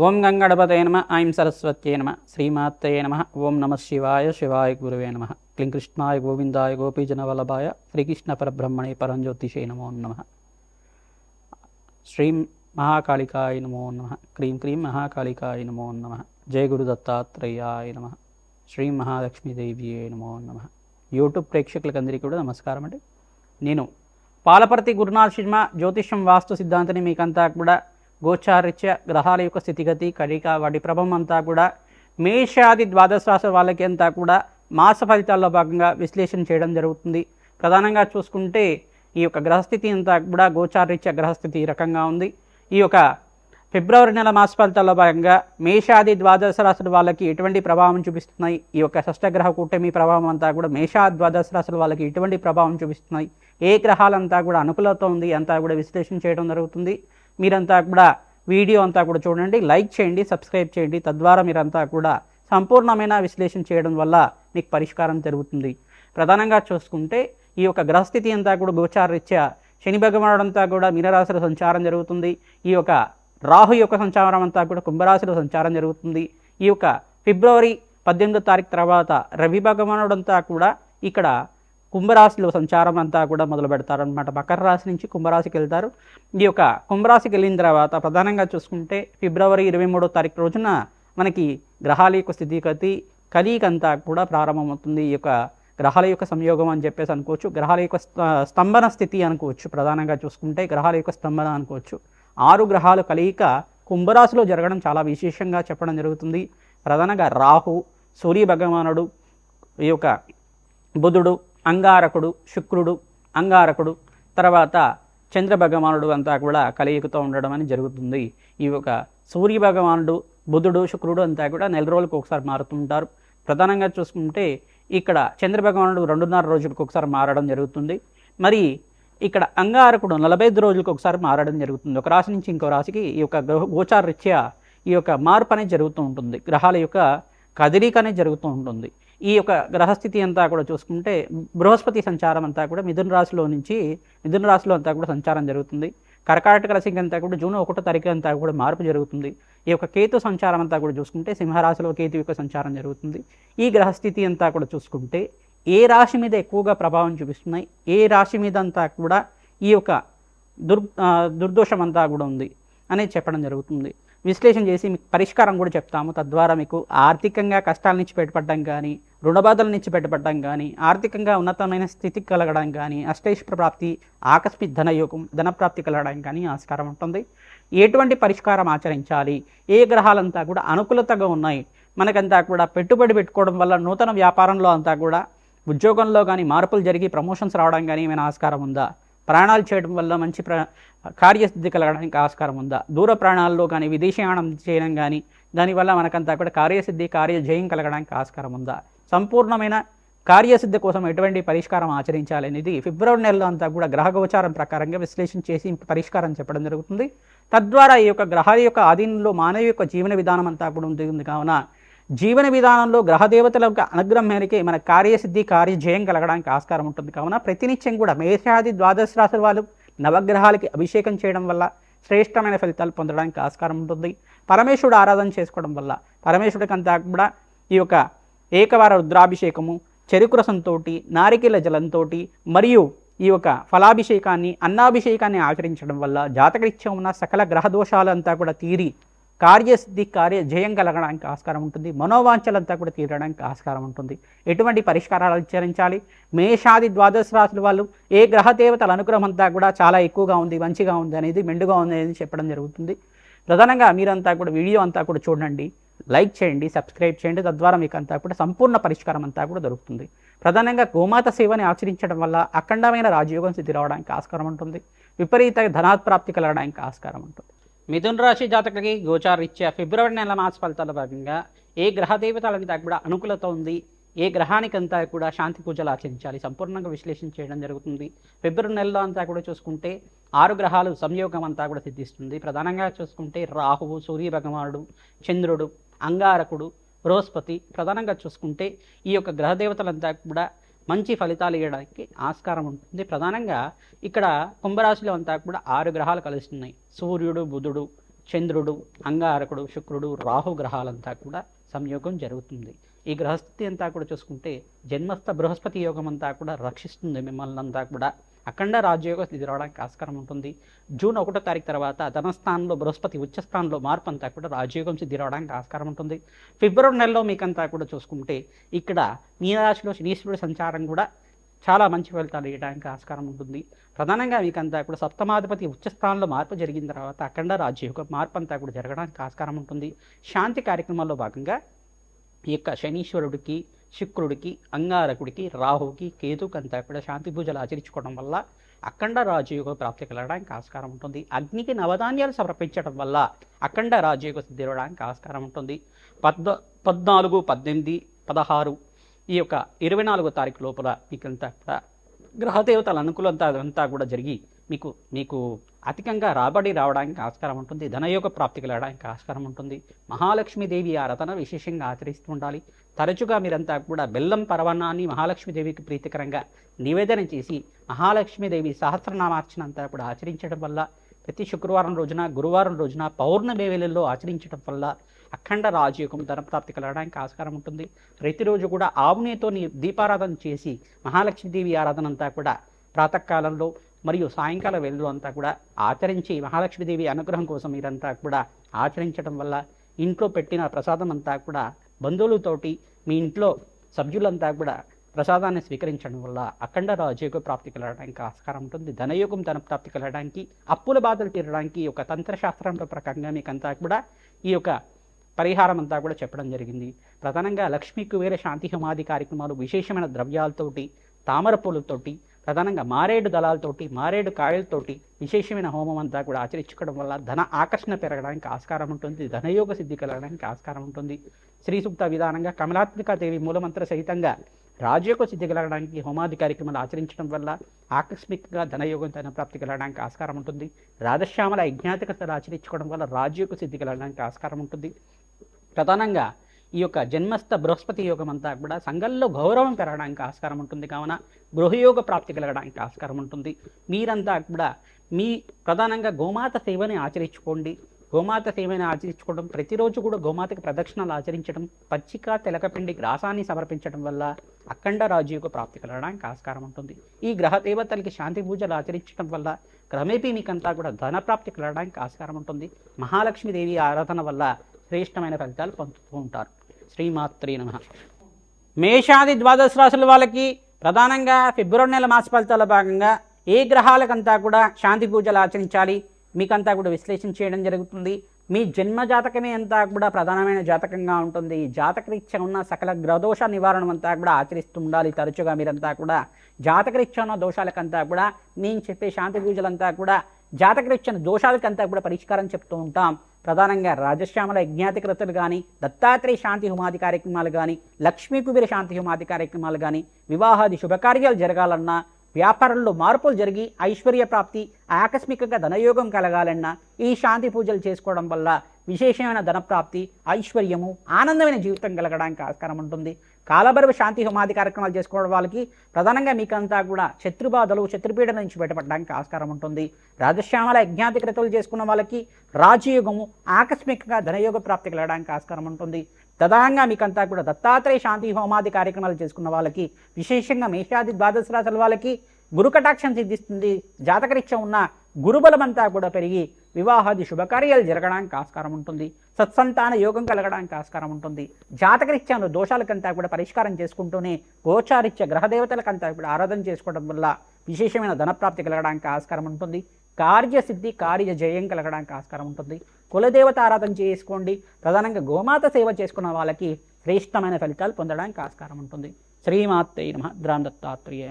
ఓం గంగణపతయ నమ ఐం సరస్వత్యై నమ శ్రీమాత్రయే నమ ఓం నమ శివాయ శివాయ గురువే నమ క్లీం కృష్ణాయ గోవిందాయ గోపీజనవల్లభాయ శ్రీకృష్ణ పరబ్రహ్మణే పరంజ్యోతిషే నమో నమ. శ్రీం మహాకాళికాయ నమో నమ. క్రీం క్రీం మహాకాళికాయ నమో నమ. జయ గురు దత్తాత్రేయాయ నమ. శ్రీ మహాలక్ష్మీదేవియే నమో నమ. యూట్యూబ్ ప్రేక్షకులకందరికీ కూడా నమస్కారం అండి. నేను పాలపర్తి గురునాథ్ శర్మ జ్యోతిష్యం వాస్తు సిద్ధాంతిని మీకంతా కూడా గోచారిత్య గ్రహాల యొక్క స్థితిగతి కడిక వాటి ప్రభావం అంతా కూడా మేషాది ద్వాదశ రాశి వాళ్ళకి అంతా కూడా మాస ఫలితాల్లో భాగంగా విశ్లేషణ చేయడం జరుగుతుంది. ప్రధానంగా చూసుకుంటే ఈ యొక్క గ్రహస్థితి అంతా కూడా గోచారిత్య గ్రహస్థితి ఈ రకంగా ఉంది. ఈ యొక్క ఫిబ్రవరి నెల మాస ఫలితాల్లో భాగంగా మేషాది ద్వాదశ రాశుల వాళ్ళకి ఎటువంటి ప్రభావం చూపిస్తున్నాయి, ఈ యొక్క షష్టగ్రహ కూటమి ప్రభావం అంతా కూడా మేషాది ద్వాదశ రాశుల వాళ్ళకి ఎటువంటి ప్రభావం చూపిస్తున్నాయి, ఏ గ్రహాలంతా కూడా అనుకూలత ఉంది అంతా కూడా విశ్లేషణ చేయడం జరుగుతుంది. మీరంతా కూడా వీడియో అంతా కూడా చూడండి, లైక్ చేయండి, సబ్స్క్రైబ్ చేయండి. తద్వారా మీరంతా కూడా సంపూర్ణమైన విశ్లేషణ చేయడం వల్ల మీకు పరిష్కారం జరుగుతుంది. ప్రధానంగా చూసుకుంటే ఈ యొక్క గ్రహస్థితి అంతా కూడా గోచారరీత్యా శని భగవానుడు అంతా కూడా మీనరాశిలో సంచారం జరుగుతుంది. ఈ యొక్క రాహు యొక్క సంచారం అంతా కూడా కుంభరాశిలో సంచారం జరుగుతుంది. ఈ యొక్క ఫిబ్రవరి 18వ తారీఖు తర్వాత రవి భగవానుడు అంతా కూడా ఇక్కడ కుంభరాశిలో సంచారం అంతా కూడా మొదలు పెడతారనమాట. మకర రాశి నుంచి కుంభరాశికి వెళ్తారు. ఈ యొక్క కుంభరాశికి వెళ్ళిన తర్వాత ప్రధానంగా చూసుకుంటే ఫిబ్రవరి 23వ తారీఖు రోజున మనకి గ్రహాల యొక్క స్థితిగతి కలికంతా కూడా ప్రారంభమవుతుంది. ఈ యొక్క గ్రహాల యొక్క సంయోగం అని చెప్పేసి అనుకోవచ్చు, గ్రహాల యొక్క స్తంభన స్థితి అనుకోవచ్చు. ప్రధానంగా చూసుకుంటే గ్రహాల యొక్క స్తంభన అనుకోవచ్చు. 6 గ్రహాలు కలియిక కుంభరాశిలో జరగడం చాలా విశేషంగా చెప్పడం జరుగుతుంది. ప్రధానంగా రాహు, సూర్య భగవానుడు, ఈ యొక్క బుధుడు, అంగారకుడు, శుక్రుడు, అంగారకుడు, తర్వాత చంద్ర భగవానుడు అంతా కూడా కలయికతో ఉండడం అని జరుగుతుంది. ఈ యొక్క సూర్య భగవానుడు, బుధుడు, శుక్రుడు అంతా కూడా నెల రోజులకు ఒకసారి మారుతుంటారు. ప్రధానంగా చూసుకుంటే ఇక్కడ చంద్ర భగవానుడు 2.5 రోజులకు ఒకసారి మారడం జరుగుతుంది. మరి ఇక్కడ అంగారకుడు 45 రోజులకు ఒకసారి మారడం జరుగుతుంది. ఒక రాశి నుంచి ఇంకో రాశికి ఈ యొక్క గోచార రీత్యా ఈ యొక్క మార్పు అనేది జరుగుతూ ఉంటుంది. గ్రహాల యొక్క కదలిక అనేది జరుగుతూ ఉంటుంది. ఈ యొక్క గ్రహస్థితి అంతా కూడా చూసుకుంటే బృహస్పతి సంచారం అంతా కూడా మిథున రాశిలో అంతా కూడా సంచారం జరుగుతుంది. కర్కాటక రాశికి అంతా కూడా జూన్ 1వ తారీఖు అంతా కూడా మార్పు జరుగుతుంది. ఈ యొక్క కేతు సంచారం అంతా కూడా చూసుకుంటే సింహరాశిలో కేతు యొక్క సంచారం జరుగుతుంది. ఈ గ్రహస్థితి అంతా కూడా చూసుకుంటే ఏ రాశి మీద ఎక్కువగా ప్రభావం చూపిస్తున్నాయి, ఏ రాశి మీద అంతా కూడా ఈ యొక్క దుర్దోషం అంతా కూడా ఉంది అనేది చెప్పడం జరుగుతుంది. విశ్లేషణ చేసి మీకు పరిష్కారం కూడా చెప్తాము. తద్వారా మీకు ఆర్థికంగా కష్టాల నుంచి బయటపడడం కానీ, రుణబాధల నుంచి బయటపడడం కానీ, ఆర్థికంగా ఉన్నతమైన స్థితికి కలగడం కానీ, అష్టైశ్వర్య ప్రాప్తి, ఆకస్మిక ధనయోగం, ధనప్రాప్తి కలగడం కానీ ఆస్కారం ఉంటుంది. ఎటువంటి పరిష్కారం ఆచరించాలి, ఏ గ్రహాలంతా కూడా అనుకూలతగా ఉన్నాయి, మనకంతా కూడా పెట్టుబడి పెట్టుకోవడం వల్ల నూతన వ్యాపారంలో అంతా కూడా ఉద్యోగంలో కానీ మార్పులు జరిగి ప్రమోషన్స్ రావడం కానీ ఏమైనా ఆస్కారం ఉందా, ప్రయాణాలు చేయడం వల్ల మంచి కార్యసిద్ధి కలగడానికి ఆస్కారం ఉందా, దూర ప్రయాణాల్లో కానీ విదేశీయానం చేయడం కానీ దానివల్ల మనకంతా కూడా కార్యసిద్ధి కార్యజయం కలగడానికి ఆస్కారం ఉందా, సంపూర్ణమైన కార్యసిద్ధి కోసం ఎటువంటి పరిష్కారం ఆచరించాలి అనేది ఫిబ్రవరి నెలలో అంతా కూడా గ్రహ గోచారం ప్రకారంగా విశ్లేషణ చేసి పరిష్కారం చెప్పడం జరుగుతుంది. తద్వారా ఈ యొక్క గ్రహాల యొక్క ఆధీనంలో మానవ యొక్క జీవన విధానం అంతా కూడా ఉంటుంది. కావున జీవన విధానంలో గ్రహదేవతల యొక్క అనుగ్రహం మేరకే మన కార్యసిద్ధి కార్యజయం కలగడానికి ఆస్కారం ఉంటుంది. కావున ప్రతినిత్యం కూడా మేషాది ద్వాదశ రాశుల వాళ్ళు నవగ్రహాలకి అభిషేకం చేయడం వల్ల శ్రేష్టమైన ఫలితాలు పొందడానికి ఆస్కారం ఉంటుంది. పరమేశ్వరుడు ఆరాధన చేసుకోవడం వల్ల పరమేశ్వరుడికి అంతా కూడా ఈ యొక్క ఏకవార రుద్రాభిషేకము, చెరుకు రసంతో, నారికేల జలంతో మరియు ఈ యొక్క ఫలాభిషేకాన్ని, అన్నాభిషేకాన్ని ఆచరించడం వల్ల జాతకరీత్యా ఉన్న సకల గ్రహ దోషాలంతా కూడా తీరి కార్యసిద్ధి కార్యజయం కలగడానికి ఆస్కారం ఉంటుంది. మనోవాంఛలంతా కూడా తీరడానికి ఆస్కారం ఉంటుంది. ఎటువంటి పరిష్కారాలు ఆచరించాలి, మేషాది ద్వాదశ రాశుల వాళ్ళు ఏ గ్రహదేవతల అనుగ్రహం అంతా కూడా చాలా ఎక్కువగా ఉంది, మంచిగా ఉంది అనేది, మెండుగా ఉంది అనేది చెప్పడం జరుగుతుంది. ప్రధానంగా మీరంతా కూడా వీడియో అంతా కూడా చూడండి, లైక్ చేయండి, సబ్స్క్రైబ్ చేయండి. తద్వారా మీకు అంతా కూడా సంపూర్ణ పరిష్కారం అంతా కూడా దొరుకుతుంది. ప్రధానంగా గోమాత సేవని ఆచరించడం వల్ల అఖండమైన రాజయోగం స్థితి రావడానికి ఆస్కారం ఉంటుంది. విపరీత ధనాత్ప్రాప్తి కలగడానికి ఆస్కారం ఉంటుంది. మిథున రాశి జాతకులకి గోచారరీత్యా ఫిబ్రవరి నెల మాస ఫలితాల భాగంగా ఏ గ్రహదేవతలంతా కూడా అనుకూలత ఉంది, ఏ గ్రహానికంతా కూడా శాంతి పూజలు ఆచరించాలి సంపూర్ణంగా విశ్లేషణ చేయడం జరుగుతుంది. ఫిబ్రవరి నెలలో అంతా కూడా చూసుకుంటే 6 గ్రహాలు సంయోగం అంతా కూడా సిద్ధిస్తుంది. ప్రధానంగా చూసుకుంటే రాహువు, సూర్య భగవానుడు, చంద్రుడు, అంగారకుడు, బృహస్పతి. ప్రధానంగా చూసుకుంటే ఈ యొక్క గ్రహదేవతలంతా కూడా మంచి ఫలితాలు ఇవ్వడానికి ఆస్కారం ఉంటుంది. ప్రధానంగా ఇక్కడ కుంభరాశిలో అంతా కూడా 6 గ్రహాలు కలుస్తున్నాయి. సూర్యుడు, బుధుడు, చంద్రుడు, అంగారకుడు, శుక్రుడు, రాహు గ్రహాలంతా కూడా సంయోగం జరుగుతుంది. ఈ గ్రహస్థితి అంతా కూడా చూసుకుంటే జన్మస్థ బృహస్పతి యోగం అంతా కూడా రక్షిస్తుంది మిమ్మల్ని అంతా కూడా. అఖండ రాజయోగ స్థితి రావడానికి ఆస్కారం ఉంటుంది. జూన్ 1వ తారీఖు తర్వాత ధనస్థానంలో బృహస్పతి ఉచ్చస్థానంలో మార్పు అంతా కూడా రాజయోగం సిద్ధి రావడానికి ఆస్కారం ఉంటుంది. ఫిబ్రవరి నెలలో మీకంతా కూడా చూసుకుంటే ఇక్కడ మీనరాశిలో శనీశ్వరుడి సంచారం కూడా చాలా మంచి ఫలితాలు ఇవ్వడానికి ఆస్కారం ఉంటుంది. ప్రధానంగా మీకంతా కూడా సప్తమాధిపతి ఉచ్చస్థానంలో మార్పు జరిగిన తర్వాత అఖండ రాజయోగ మార్పు అంతా కూడా జరగడానికి ఆస్కారం ఉంటుంది. శాంతి కార్యక్రమాల్లో భాగంగా ఈ యొక్క శనీశ్వరుడికి, శుక్రుడికి, అంగారకుడికి, రాహుకి, కేతుకంతా కూడా శాంతి పూజలు ఆచరించుకోవడం వల్ల అఖండ రాజయోగ ప్రాప్తి కలగడానికి ఆస్కారం ఉంటుంది. అగ్నికి నవధాన్యాలు సమర్పించడం వల్ల అఖండ రాజయోగ సిద్ధి ఇవ్వడానికి ఆస్కారం ఉంటుంది. 14, 18, 16 ఈ యొక్క 24వ తారీఖు లోపల మీకంతా కూడా గ్రహదేవతల అనుకూలంతా అదంతా కూడా జరిగి మీకు అధికంగా రాబడి రావడానికి ఆస్కారం ఉంటుంది. ధనయోగ ప్రాప్తి కలగడానికి ఆస్కారం ఉంటుంది. మహాలక్ష్మీదేవి ఆరాధన విశేషంగా ఆచరిస్తూ ఉండాలి. తరచుగా మీరంతా కూడా బెల్లం పరవాన్నాన్ని మహాలక్ష్మీదేవికి ప్రీతికరంగా నివేదన చేసి మహాలక్ష్మీదేవి సహస్రనామార్చన అంతా కూడా ఆచరించడం వల్ల, ప్రతి శుక్రవారం రోజున, గురువారం రోజున, పౌర్ణమి వేళల్లో ఆచరించడం వల్ల అఖండ రాజయోగం ధనప్రాప్తి కలగడానికి ఆస్కారం ఉంటుంది. ప్రతిరోజు కూడా ఆవునేతో దీపారాధన చేసి మహాలక్ష్మీదేవి ఆరాధన అంతా కూడా ప్రాతకాలంలో మరియు సాయంకాల వేళల్లో అంతా కూడా ఆచరించి మహాలక్ష్మీదేవి అనుగ్రహం కోసం మీరంతా కూడా ఆచరించడం వల్ల ఇంట్లో పెట్టిన ప్రసాదం అంతా కూడా బంధువులతోటి మీ ఇంట్లో సభ్యులంతా కూడా ప్రసాదాన్ని స్వీకరించడం వల్ల అఖండ రాజయోగ ప్రాప్తి కలగడానికి ఆస్కారం ఉంటుంది. ధనయోగం ధనప్రాప్తి కలగడానికి, అప్పుల బాధలు తీరడానికి ఒక తంత్రశాస్త్రంలో ప్రకారంగా మీకంతా కూడా ఈ యొక్క పరిహారం అంతా కూడా చెప్పడం జరిగింది. ప్రధానంగా లక్ష్మీ కుబేర శాంతి హోమాది కార్యక్రమాలు విశేషమైన ద్రవ్యాలతోటి, తామర పూలతోటి, ప్రధానంగా మారేడు దళాలతోటి, మారేడు కాయలతోటి విశేషమైన హోమం అంతా కూడా ఆచరించుకోవడం వల్ల ధన ఆకర్షణ పెరగడానికి ఆస్కారం ఉంటుంది. ధనయోగ సిద్ధి కలగడానికి ఆస్కారం ఉంటుంది. శ్రీ సూక్త విధానంగా కమలాత్మికాదేవి మూలమంత్ర సహితంగా రాజయోగ సిద్ధి కలగడానికి హోమాది కార్యక్రమాలు ఆచరించడం వల్ల ఆకస్మికంగా ధనయోగం ధనప్రాప్తి కలగడానికి ఆస్కారం ఉంటుంది. రాధశ్యామల యజ్ఞాతికతలు ఆచరించుకోవడం వల్ల రాజయోగ సిద్ధి కలగడానికి ఆస్కారం ఉంటుంది. ప్రధానంగా ఈ యొక్క జన్మస్థ బృహస్పతి యోగం అంతా కూడా సంఘంలో గౌరవం పెరగడానికి ఆస్కారం ఉంటుంది. కావున గృహయోగ ప్రాప్తి కలగడానికి ఆస్కారం ఉంటుంది. మీరంతా కూడా ప్రధానంగా గోమాత సేవని ఆచరించుకోండి. గోమాత సేవని ఆచరించుకోవడం, ప్రతిరోజు కూడా గోమాతకి ప్రదక్షిణలు ఆచరించడం, పచ్చిక తెలకపిండి గ్రాసాన్ని సమర్పించడం వల్ల అఖండ రాజయోగ ప్రాప్తి కలగడానికి ఆస్కారం ఉంటుంది. ఈ గ్రహ దేవతలకి శాంతి పూజలు ఆచరించడం వల్ల క్రమేపీ మీకంతా కూడా ధన ప్రాప్తి కలగడానికి ఆస్కారం ఉంటుంది. మహాలక్ష్మీదేవి ఆరాధన వల్ల శ్రేష్టమైన ఫలితాలు పొందుతూ ఉంటారు. శ్రీమాత్రే నమః. మేషాది ద్వాదశ రాశుల వాళ్ళకి ప్రధానంగా ఫిబ్రవరి నెల మాస ఫలితాల భాగంగా ఏ గ్రహాలకంతా కూడా శాంతి పూజలు ఆచరించాలి మీకంతా కూడా విశ్లేషణ చేయడం జరుగుతుంది. మీ జన్మ జాతకమే అంతా కూడా ప్రధానమైన జాతకంగా ఉంటుంది. జాతకరీత్యా ఉన్న సకల గ్రహదోష నివారణ అంతా కూడా ఆచరిస్తూ ఉండాలి. తరచుగా మీరంతా కూడా జాతకరీత్యా ఉన్న దోషాలకంతా కూడా మేము చెప్పే శాంతి పూజలంతా కూడా జాతకరీత్యా దోషాలకంతా కూడా పరిష్కారం చెప్తూ ఉంటాం. ప్రధానంగా రాజశ్యామల యజ్ఞాతికృతులు కానీ, దత్తాత్రేయ శాంతి హోమాది కార్యక్రమాలు కానీ, లక్ష్మీ కుబేర శాంతి హోమాది కార్యక్రమాలు కానీ, వివాహాది శుభకార్యాలు జరగాలన్నా, వ్యాపారంలో మార్పులు జరిగి ఐశ్వర్య ప్రాప్తి, ఆకస్మికంగా ధనయోగం కలగాలన్నా ఈ శాంతి పూజలు చేసుకోవడం వల్ల విశేషమైన ధనప్రాప్తి, ఐశ్వర్యము, ఆనందమైన జీవితం కలగడానికి ఆస్కారం ఉంటుంది. కాలభైరవ శాంతి హోమాది కార్యక్రమాలు చేసుకోవడం వాళ్ళకి ప్రధానంగా మీకంతా కూడా శత్రుబాధలు, శత్రుపీడ నుంచి బయటపడడానికి ఆస్కారం ఉంటుంది. రాజశ్యామల యజ్ఞాతికృతులు చేసుకున్న వాళ్ళకి రాజయోగము, ఆకస్మికంగా ధనయోగ ప్రాప్తి కలగడానికి ఆస్కారం ఉంటుంది. ప్రధానంగా మీకంతా కూడా దత్తాత్రేయ శాంతి హోమాది కార్యక్రమాలు చేసుకున్న వాళ్ళకి, విశేషంగా మేషాది ద్వాదశ రాశుల వాళ్ళకి గురు కటాక్షం సిద్ధిస్తుంది. జాతకరీత్యా ఉన్న గురుబలమంతా కూడా పెరిగి వివాహాది శుభకార్యాలు జరగడానికి ఆస్కారం ఉంటుంది. సత్సంతాన యోగం కలగడానికి ఆస్కారం ఉంటుంది. జాతకరీత్యా దోషాలకంతా కూడా పరిష్కారం చేసుకుంటూనే గోచారిత్య గ్రహదేవతలకంతా కూడా ఆరాధన చేసుకోవడం వల్ల విశేషమైన ధనప్రాప్తి కలగడానికి ఆస్కారం ఉంటుంది. కార్యసిద్ధి, కార్య జయం కలగడానికి ఆస్కారం ఉంటుంది. కులదేవత ఆరాధన చేసుకోండి. ప్రధానంగా గోమాత సేవ చేసుకున్న వాళ్ళకి శ్రేష్టమైన ఫలితాలు పొందడానికి ఆస్కారం ఉంటుంది. శ్రీమాత్రే నమః. దత్తాత్రేయ.